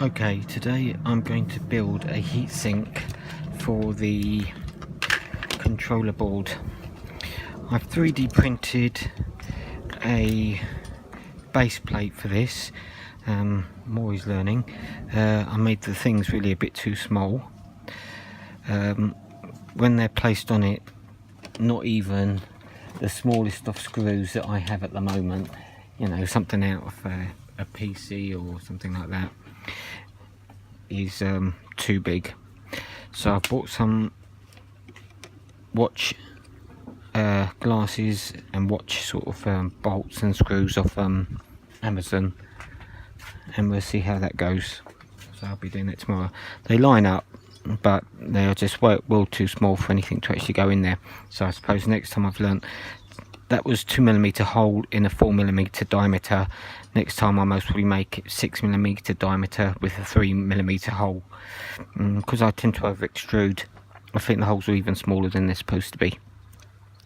Okay, today I'm going to build a heatsink for the controller board. I've 3D printed a base plate for this. I'm always learning. I made the things really a bit too small. When they're placed on it, not even the smallest of screws that I have at the moment, you know, something out of a PC or something like that, is too big. So I've bought some watch glasses and watch sort of bolts and screws off Amazon, and we'll see how that goes. So I'll be doing it tomorrow. They line up, but they are just well too small for anything to actually go in there. So I suppose next time, I've learnt that was 2mm hole in a 4mm diameter. Next time I most probably make it 6mm diameter with a 3mm hole, because I tend to over extrude. I think the holes are even smaller than they're supposed to be.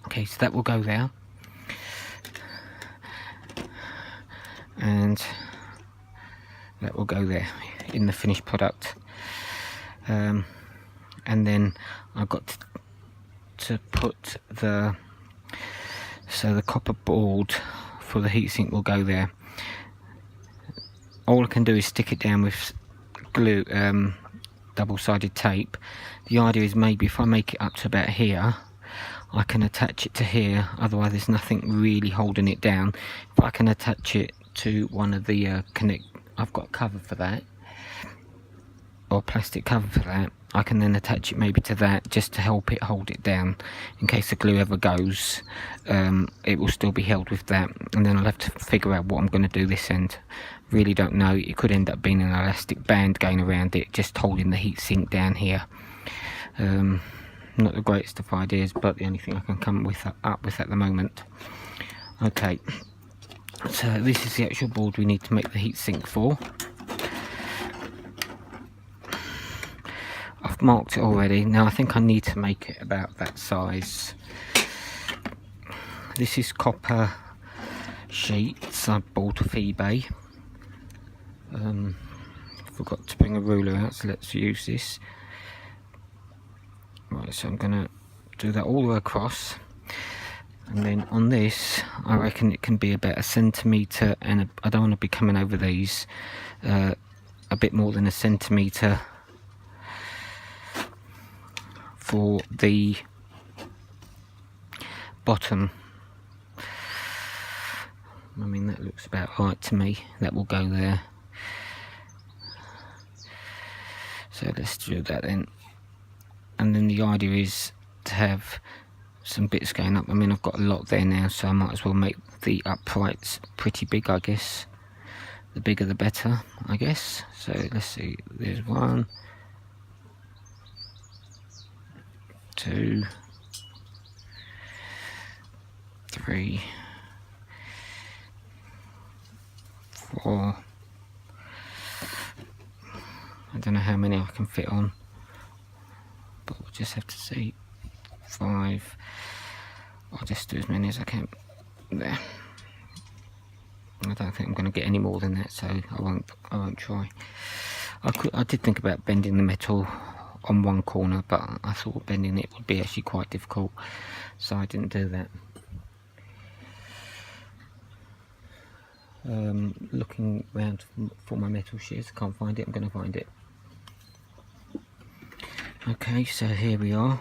Okay, so that will go there, and that will go there in the finished product. And then I've got to put the copper board for the heatsink will go there. All I can do is stick it down with glue, double-sided tape. The idea is maybe if I make it up to about here, I can attach it to here. Otherwise there's nothing really holding it down. If I can attach it to one of the I've got a cover for that, or a plastic cover for that, I can then attach it maybe to that just to help it hold it down. In case the glue ever goes, it will still be held with that. And then I'll have to figure out what I'm going to do this end. Really don't know. It could end up being an elastic band going around it, just holding the heatsink down here. Not the greatest of ideas, but the only thing I can come up with at the moment. Okay, so this is the actual board we need to make the heatsink for. I've marked it already. Now I think I need to make it about that size. This is copper sheets I bought off eBay. Forgot to bring a ruler out, so let's use this. Right, so I'm gonna do that all the way across, and then on this I reckon it can be about 1 centimetre, and I don't want to be coming over these, a bit more than 1 centimetre for the bottom. I mean, that looks about right to me. That will go there. So let's do that then. And then the idea is to have some bits going up. I mean, I've got a lot there now, so I might as well make the uprights pretty big, I guess. The bigger the better, I guess. So let's see, there's 1, 2, 3, 4. I don't know how many I can fit on, but we'll just have to see. 5. I'll just do as many as I can there. I don't think I'm going to get any more than that, so I won't try. I did think about bending the metal on one corner, but I thought bending it would be actually quite difficult, so I didn't do that. Looking around for my metal shears, I can't find it. I'm going to find it. Okay, so here we are.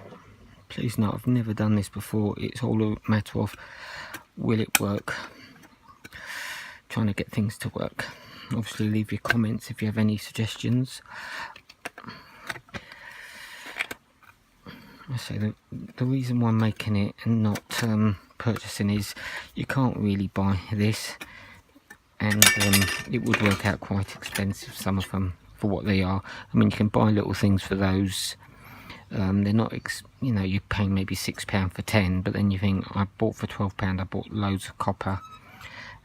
Please note, I've never done this before. It's all a matter of, will it work? Trying to get things to work. Obviously leave your comments if you have any suggestions. I say the reason why I'm making it and not purchasing is you can't really buy this, and it would work out quite expensive, some of them, for what they are. I mean, you can buy little things for those. They're not, you know, you're paying maybe £6 for 10, but then you think, I bought for £12, I bought loads of copper,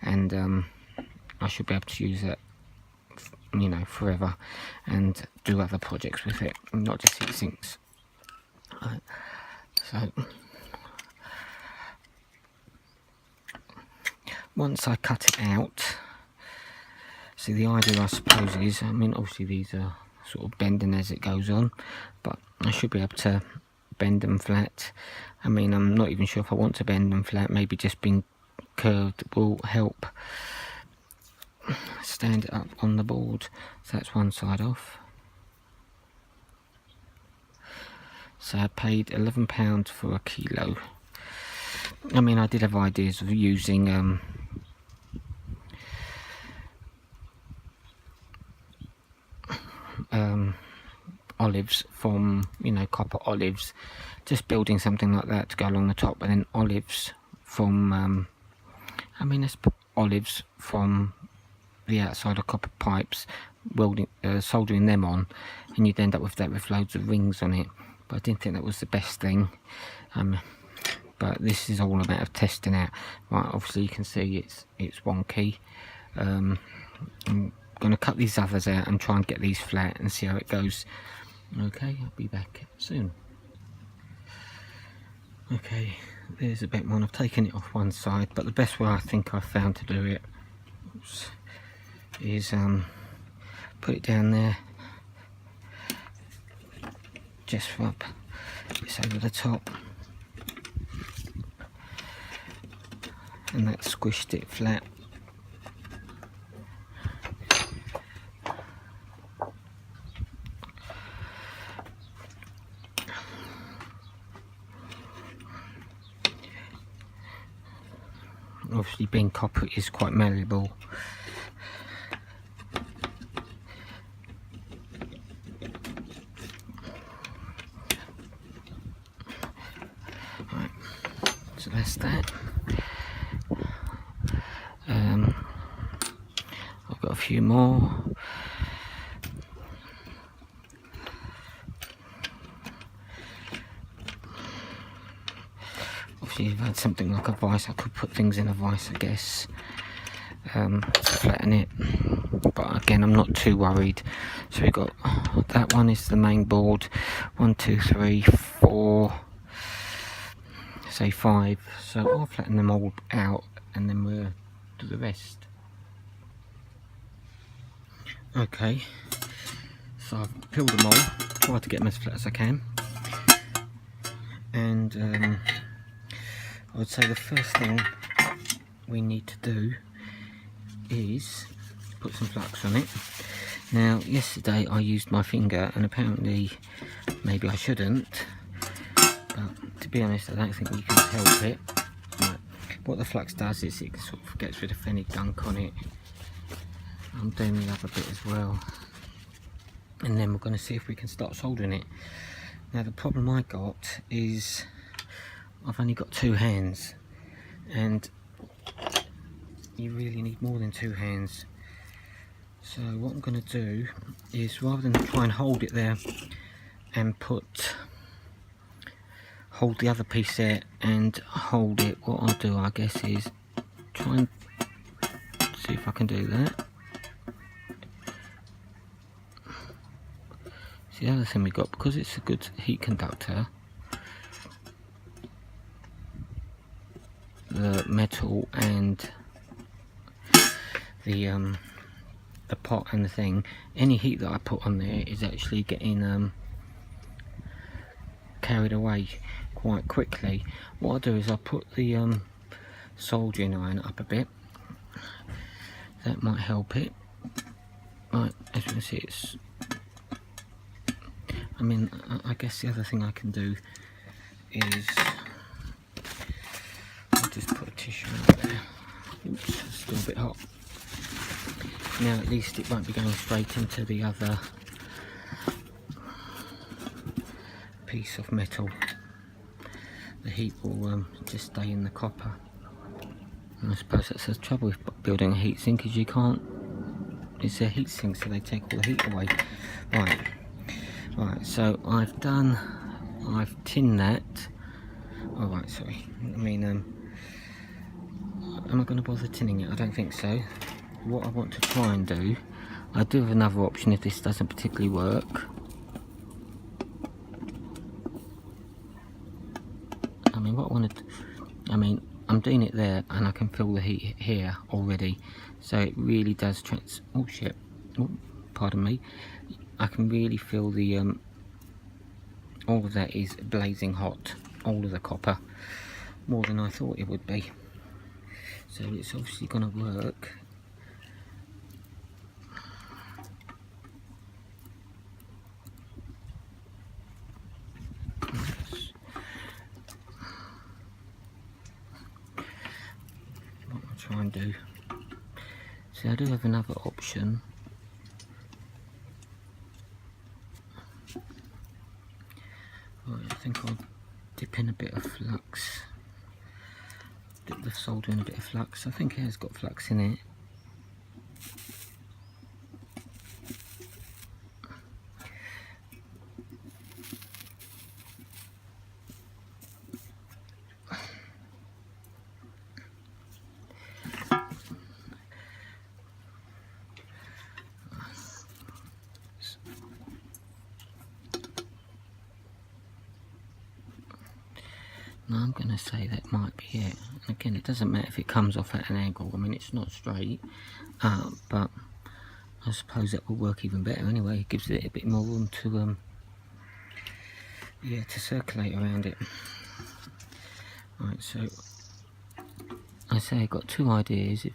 and I should be able to use that, you know, forever, and do other projects with it, not just heatsinks. So once I cut it out, So the idea, I suppose, is, I mean, obviously these are sort of bending as it goes on, but I should be able to bend them flat. I mean, I'm not even sure if I want to bend them flat. Maybe just being curved will help stand it up on the board. So that's one side off. So I paid £11 for a kilo. I mean, I did have ideas of using olives from, you know, copper olives, just building something like that to go along the top, and then olives from I mean, let's put olives from the outside of copper pipes, welding, soldering them on, and you'd end up with that with loads of rings on it. But I didn't think that was the best thing. But this is all a matter of testing out. Right, obviously you can see it's wonky. I'm going to cut these others out and try and get these flat and see how it goes. Okay, I'll be back soon. Okay, there's a bit more. I've taken it off one side, but the best way I think I've found to do it is put it down there, just rub this over the top, and that squished it flat. Obviously, being copper, it is quite malleable. Right, so that's that. I've got a few more. Obviously, if I had something like a vise, I could put things in a vise, I guess, to flatten it. But again, I'm not too worried. So we've got, that one is the main board. 1, 2, 3, 4, say 5. So I'll flatten them all out and then we'll do the rest. Okay, so I've peeled them all, tried to get them as flat as I can, and I would say the first thing we need to do is put some flux on it. Now, yesterday I used my finger, and apparently maybe I shouldn't, but to be honest I don't think you can help it. Right. What the flux does is it sort of gets rid of any gunk on it. I'm doing the other bit as well, and then we're going to see if we can start soldering it. Now the problem I got is I've only got 2 hands, and you really need more than 2 hands. So what I'm going to do is, rather than try and hold it there and hold the other piece there and hold it, what I'll do, I guess, is try and see if I can do that. The other thing we got, because it's a good heat conductor, the metal and the pot and the thing, any heat that I put on there is actually getting carried away quite quickly. What I'll do is I'll put the soldering iron up a bit. That might help it. Right, as you can see, it's, I mean, I guess the other thing I can do is I'll just put a tissue over there. Oops, it's still a bit hot. Now at least it won't be going straight into the other piece of metal. The heat will just stay in the copper. And I suppose that's the trouble with building a heatsink, is you can't, it's a heatsink, so they take all the heat away. Right, so I've tinned that. Oh right, sorry. I mean, am I going to bother tinning it? I don't think so. What I want to try and do, I do have another option if this doesn't particularly work. I mean, what I want to, I mean, I'm I'm doing it there, and I can feel the heat here already. So it really does oh shit, oh, pardon me. I can really feel the all of that is blazing hot, all of the copper, more than I thought it would be. So it's obviously going to work. What I'll try and do. See, I do have another option. Right, I think I'll dip in a bit of flux. Dip the solder in a bit of flux. I think it has got flux in it. Now I'm going to say that might be it. And again, it doesn't matter if it comes off at an angle. I mean, it's not straight, but I suppose that will work even better anyway. It gives it a bit more room to yeah, to circulate around it. Right, so I say I've got two ideas.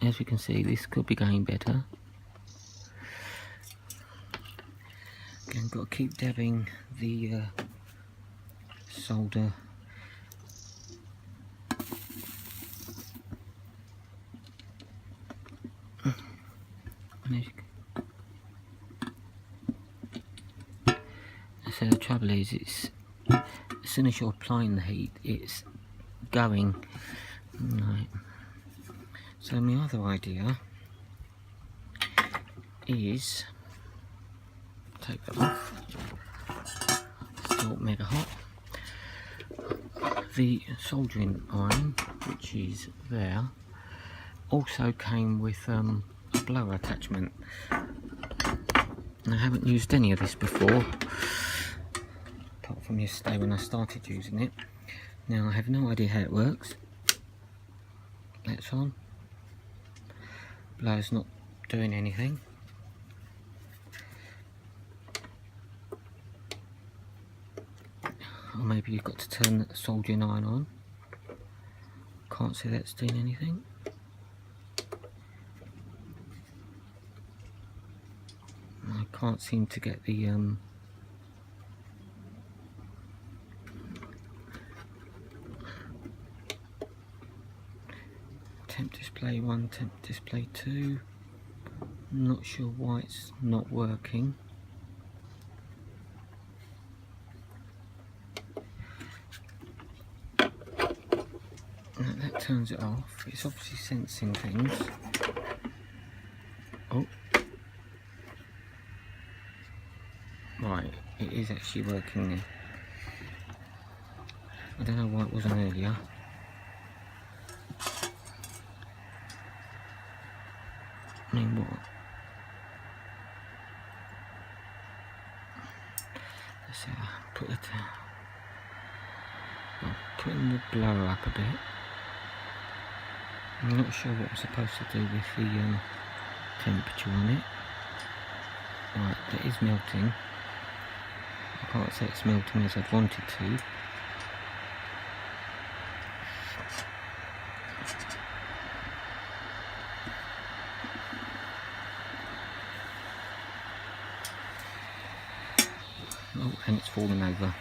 As we can see, this could be going better. Again, got to keep dabbing the solder. So the trouble is, it's as soon as you're applying the heat, it's going. Right. So my other idea is take that off. Still mega hot. The soldering iron, which is there, also came with a blower attachment. I haven't used any of this before, apart from yesterday when I started using it. Now I have no idea how it works. That's on. Blower's not doing anything. Or maybe you've got to turn the soldering iron on. Can't see that's doing anything. I can't seem to get the temp display 1, temp display 2. Not sure why it's not working. That turns it off. It's obviously sensing things. Oh. Right, it is actually working now. I don't know why it wasn't earlier. I mean, what? Let's see, I'm putting the blower up a bit. I'm not sure what I'm supposed to do with the temperature on it. Right, that is melting. I can't say it's melting as I'd wanted to. Oh, and it's fallen over.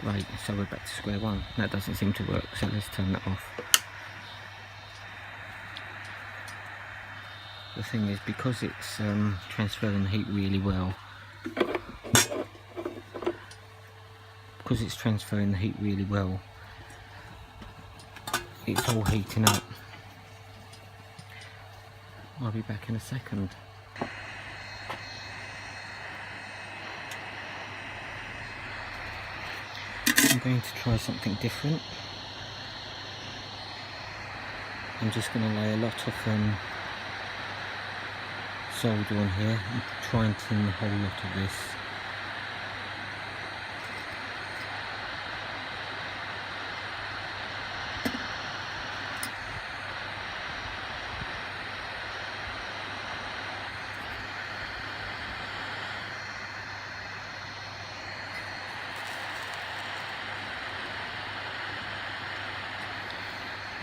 Right, so we're back to square one. That doesn't seem to work, so let's turn that off. The thing is, because it's transferring the heat really well, it's all heating up. I'll be back in a second. I'm going to try something different. I'm just going to lay a lot of solder on here and try and tin the whole lot of this.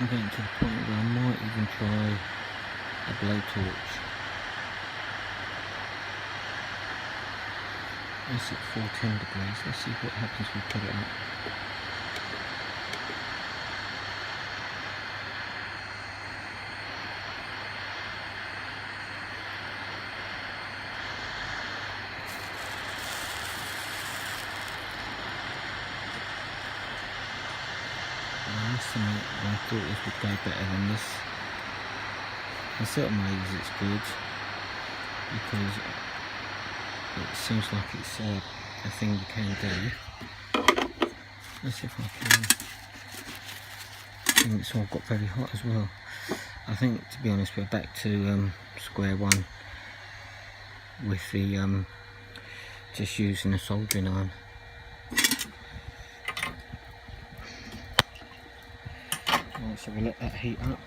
I'm getting to the point where I might even try a blowtorch. It's at 410 degrees. Let's see what happens when we put it up. I must admit, I thought this would go better than this. In certain ways it's good, because it seems like it's a thing you can do. Let's see if I can. And it's all got very hot as well. I think, to be honest, we're back to square one with the just using a soldering iron. Right, so we'll let that heat up.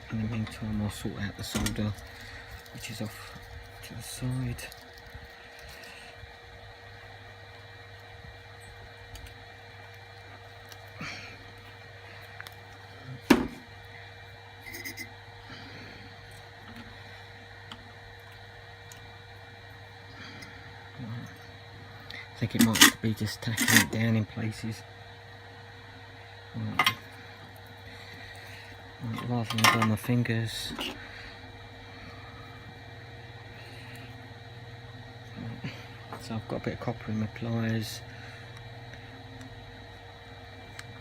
In the meantime, I'll sort out the solder, which is off to the side. I think it might be just tacking it down in places. Right, rather than go on my fingers. Right. So I've got a bit of copper in my pliers.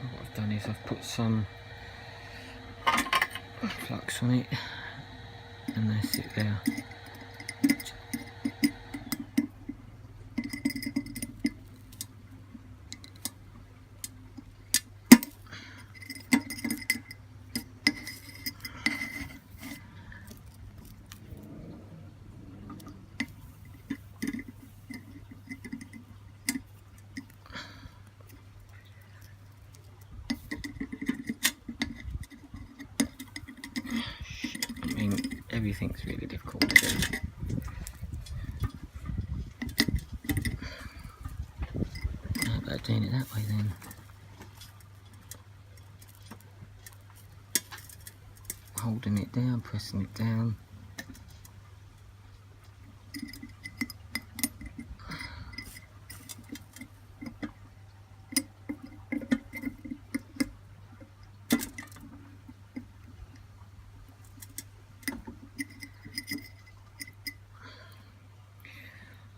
What I've done is I've put some flux on it, and that's it there. Everything's really difficult to do. How about doing it that way then? Holding it down, pressing it down.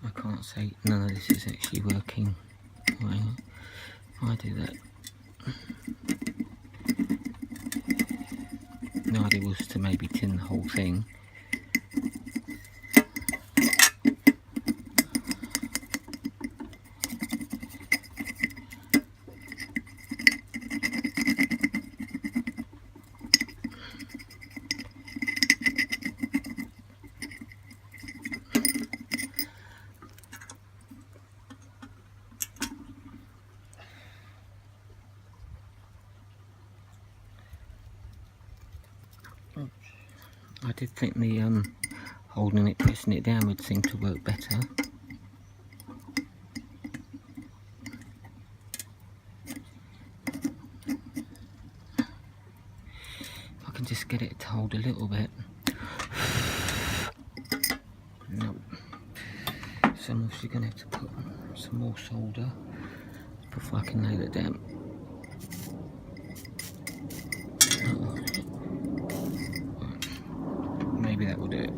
I can't say none of this is actually working. Right. If I do that, the idea was to maybe tin the whole thing. I did think the holding it, pressing it down would seem to work better. If I can just get it to hold a little bit. No. So I'm obviously going to have to put some more solder before I can nail it down. Maybe that will do it.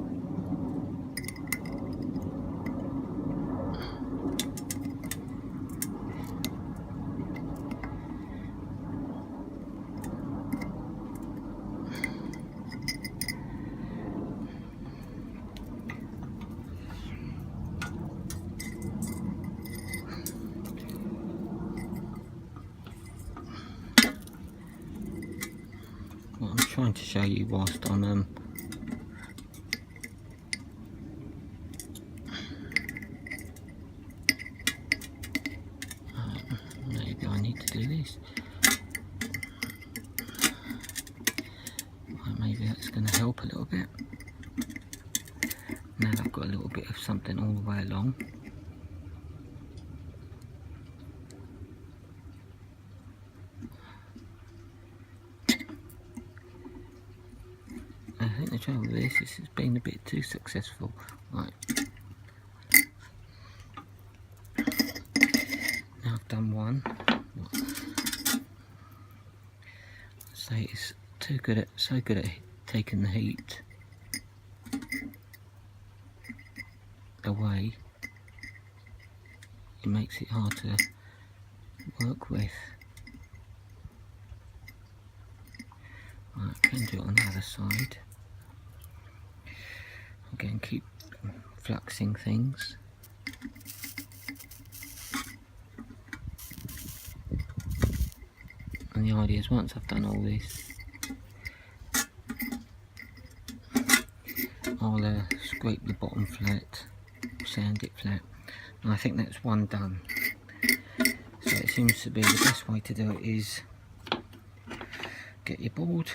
What I'm trying to show you whilst I'm maybe I need to do this. Maybe that's going to help a little bit. Now I've got a little bit of something all the way along. think the trouble with this is it's been a bit too successful. Right. Now I've done one. So it's so good at taking the heat away. It makes it hard to work with. Right, I can do it on the other side. Again, keep fluxing things. And the idea is once I've done all this, I'll scrape the bottom flat, sand it flat, and I think that's one done. So it seems to be the best way to do it is get your board,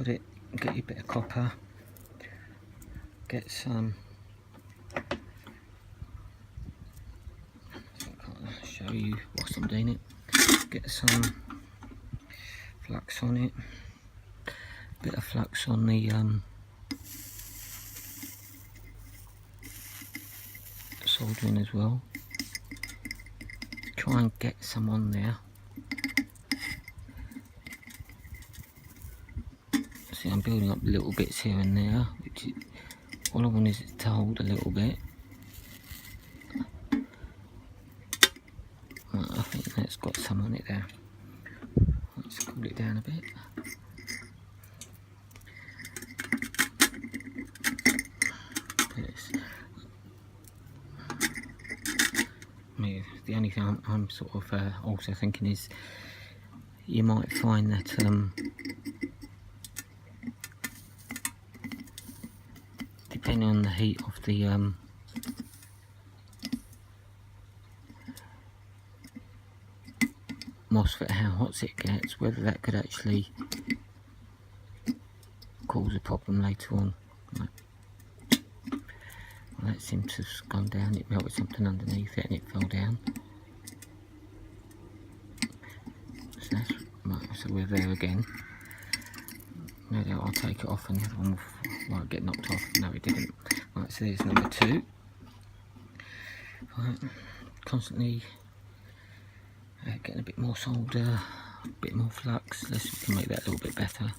get your bit of copper, get some, I can't show you whilst I'm doing it, get some flux on it, bit of flux on the soldering as well. Try and get some on there. See, I'm building up little bits here and there, which is, all I want is it to hold a little bit. Right, I think that's got some on it there. Let's cool it down a bit. The only thing I'm sort of also thinking is you might find that depending on the heat of the MOSFET, how hot it gets, whether that could actually cause a problem later on. Right. Well, that seems to have gone down. It melted something underneath it and it fell down. So that's right, so we're there again. No doubt I'll take it off and the other one will get knocked off. No, it didn't. Right, so there's number 2. Right, constantly getting a bit more solder, a bit more flux. Let's see if we can make that a little bit better.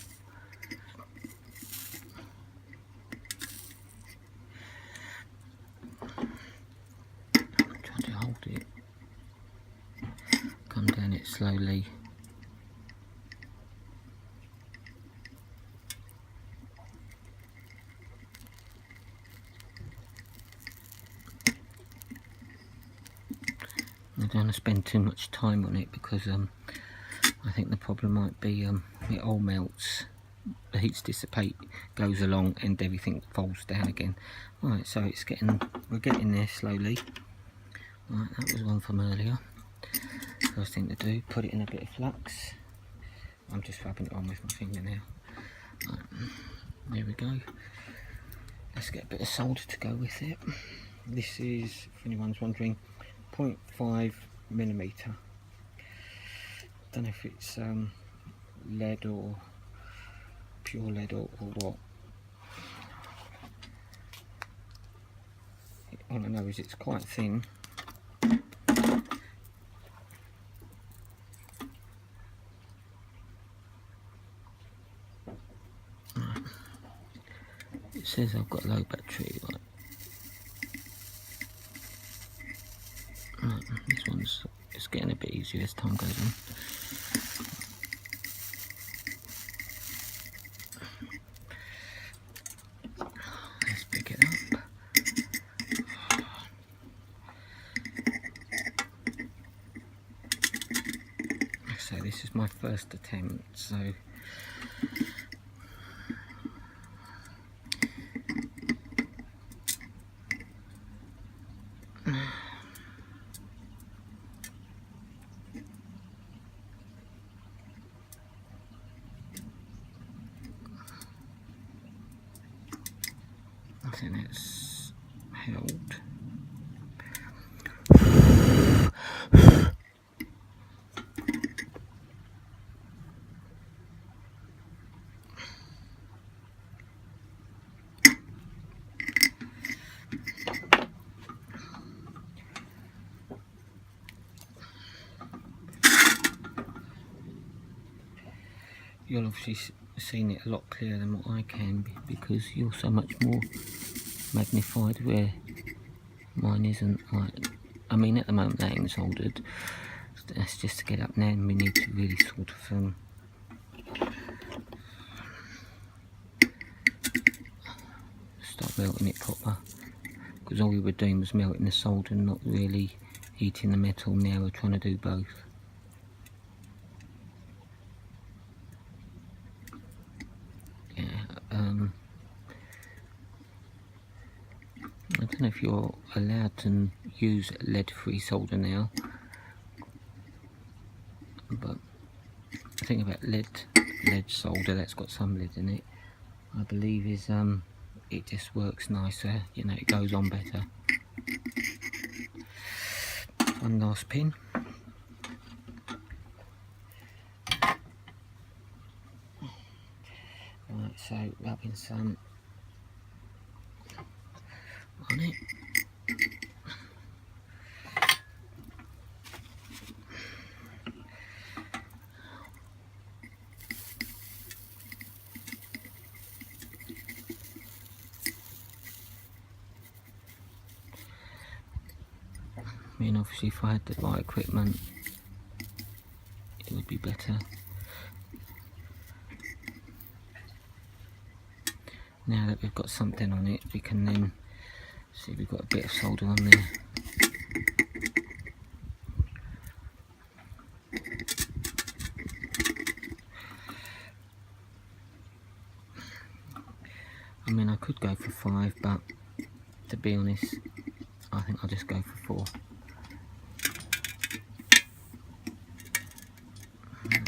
Try to hold it, come down it slowly. I don't want to spend too much time on it because I think the problem might be it all melts, the heats dissipate, goes along and everything falls down again. Right, so we're getting there slowly. Right, that was one from earlier. First thing to do, put it in a bit of flux. I'm just rubbing it on with my finger now. Right, there we go. Let's get a bit of solder to go with it. This is, if anyone's wondering, 0.5mm. Don't know if it's lead or pure lead or what. All I know is it's quite thin. Right. It says I've got low battery. Right, this one's it's getting a bit easier as time goes on. Let's pick it up. So this is my first attempt, so I think it's held. you'll obviously seen it a lot clearer than what I can, because you're so much more magnified where mine isn't. Right, I mean at the moment that ain't soldered. That's just to get up now, and we need to really sort of start melting it proper, because all we were doing was melting the solder and not really heating the metal. Now we're trying to do both. Yeah, I don't know if you're allowed to use lead-free solder now, but the thing about lead solder that's got some lead in it, I believe, is it just works nicer, you know, it goes on better. One last pin. Right, so rubbing some on it. I mean, obviously if I had the right equipment it would be better. Now that we've got something on it, we can then see we've got a bit of solder on there. I mean, I could go for 5, but to be honest, I think I'll just go for 4.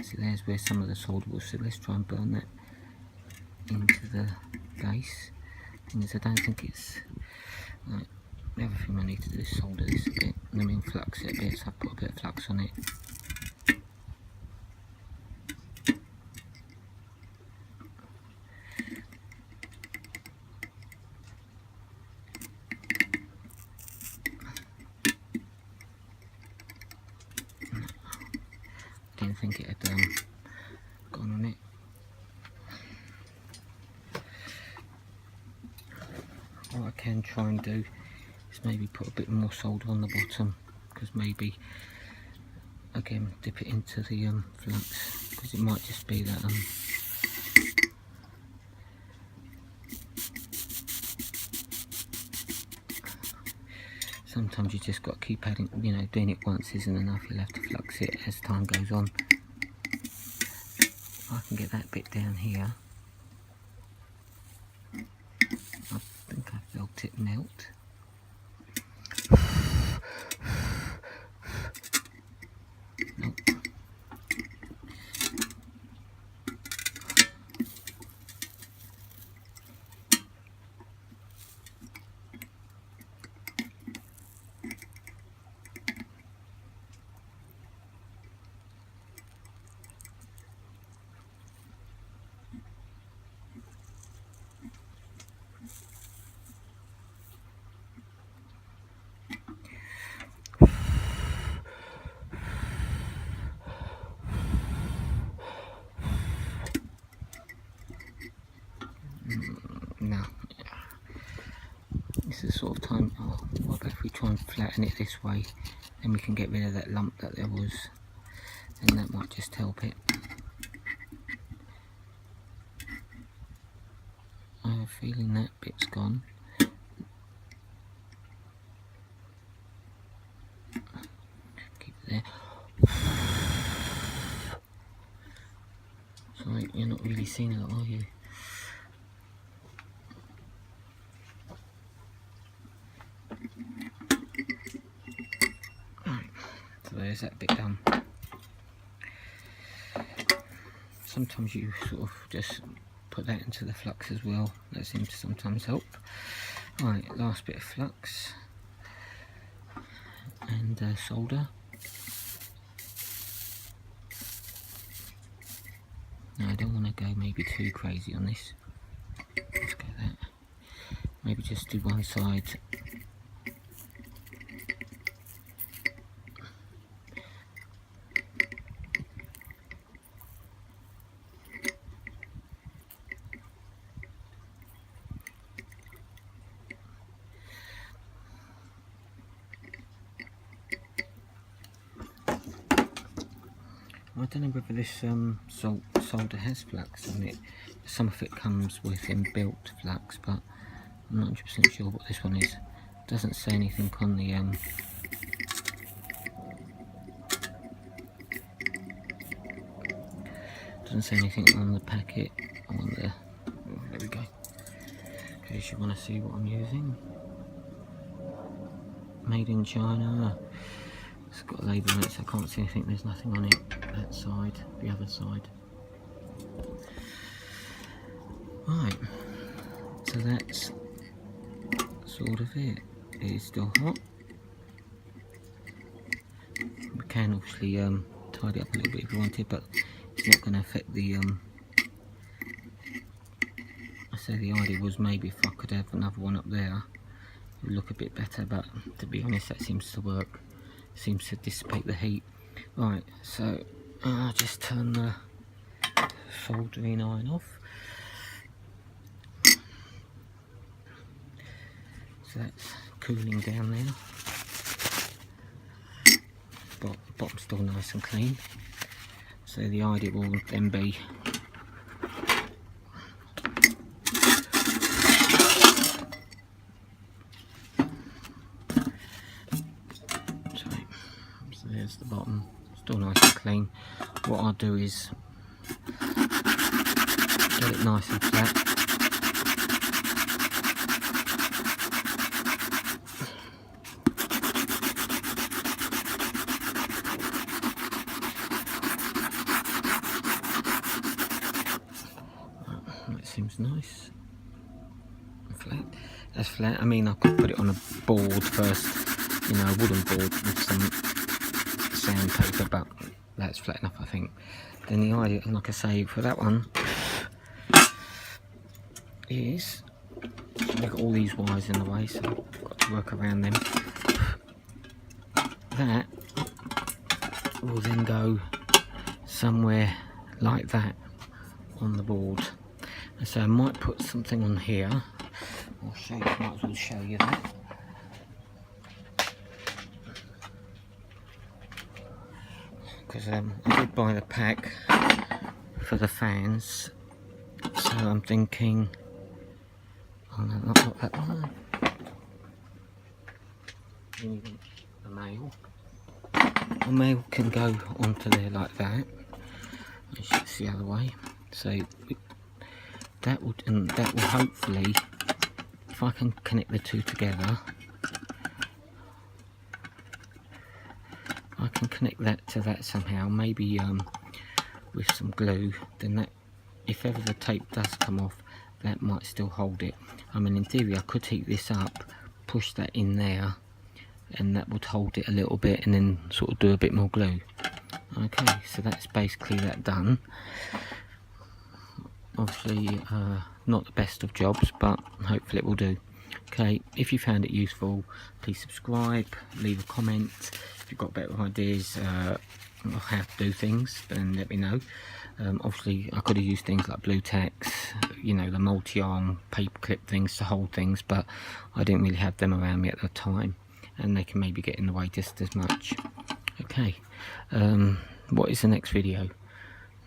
So there's where some of the solder was, so let's try and burn that into the base. Thing is, I don't think it's right. The other thing I need to do is solder this a bit, and then flux it a bit, so I put a bit of flux on it. Didn't think it had gone on it. What I can try and do is maybe put a bit more solder on the bottom, because maybe again dip it into the flux, because it might just be that sometimes you just got to keep adding, you know, doing it once isn't enough, you'll have to flux it as time goes on. If I can get that bit down here, I think I felt it melt. Nope. No, this is sort of time. Oh, what about if we try and flatten it this way, then we can get rid of that lump that there was, and that might just help it. I have a feeling that bit's gone. Keep it there. Sorry, you're not really seeing it, are you? Right, so there's that bit done. Sometimes you sort of just put that into the flux as well, that seems to sometimes help. Right, last bit of flux and solder. Now I don't want to go maybe too crazy on this. Let's go that. Maybe just do one side. I don't know whether this solder has flux on it. Some of it comes with inbuilt flux, but I'm not 100% sure what this one is. Doesn't say anything on the doesn't say anything on the packet. On the there we go. In case you want to see what I'm using. Made in China. It's got a label on it, so I can't see anything. There's nothing on it. That side, the other side. Right. So that's sort of it. It is still hot. We can obviously tidy up a little bit if you wanted, but it's not going to affect the I say the idea was maybe if I could have another one up there, it would look a bit better, but to be honest that seems to work. Seems to dissipate the heat. Right, so I'll just turn the soldering iron off. So that's cooling down there. But the bottom's still nice and clean. So the idea will then be so there's the bottom, still nice and clean. What I'll do is get it nice and flat. That seems nice. Flat. That's flat. I mean, I could put it on a board first, you know, a wooden board with some sandpaper, but that's flat enough, I think. Then the idea, like I say, for that one is I've got all these wires in the way, so I've got to work around them. That will then go somewhere like that on the board. And so I might put something on here. I'll show you, might as well show you that. Because I did buy the pack for the fans, so I'm thinking, oh no, not that one. The mail. The mail can go onto there like that. It's the other way. So that will hopefully, if I can connect the two together, I can connect that to that somehow, maybe with some glue, then that, if ever the tape does come off, that might still hold it. I mean, in theory I could heat this up, push that in there, and that would hold it a little bit, and then sort of do a bit more glue. Okay, so that's basically that done. Obviously not the best of jobs, but hopefully it will do. Okay, if you found it useful, please subscribe, leave a comment. If you've got better ideas of how to do things, then let me know. Obviously I could have used things like blue tacks, you know, the multi-arm paper clip things to hold things, but I didn't really have them around me at the time, and they can maybe get in the way just as much. Okay, what is the next video?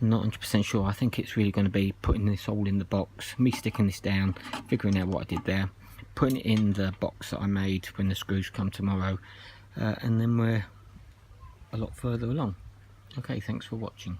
I'm not 100% sure. I think it's really going to be putting this all in the box, me sticking this down, figuring out what I did there, putting it in the box that I made when the screws come tomorrow, and then we're a lot further along. Okay, thanks for watching.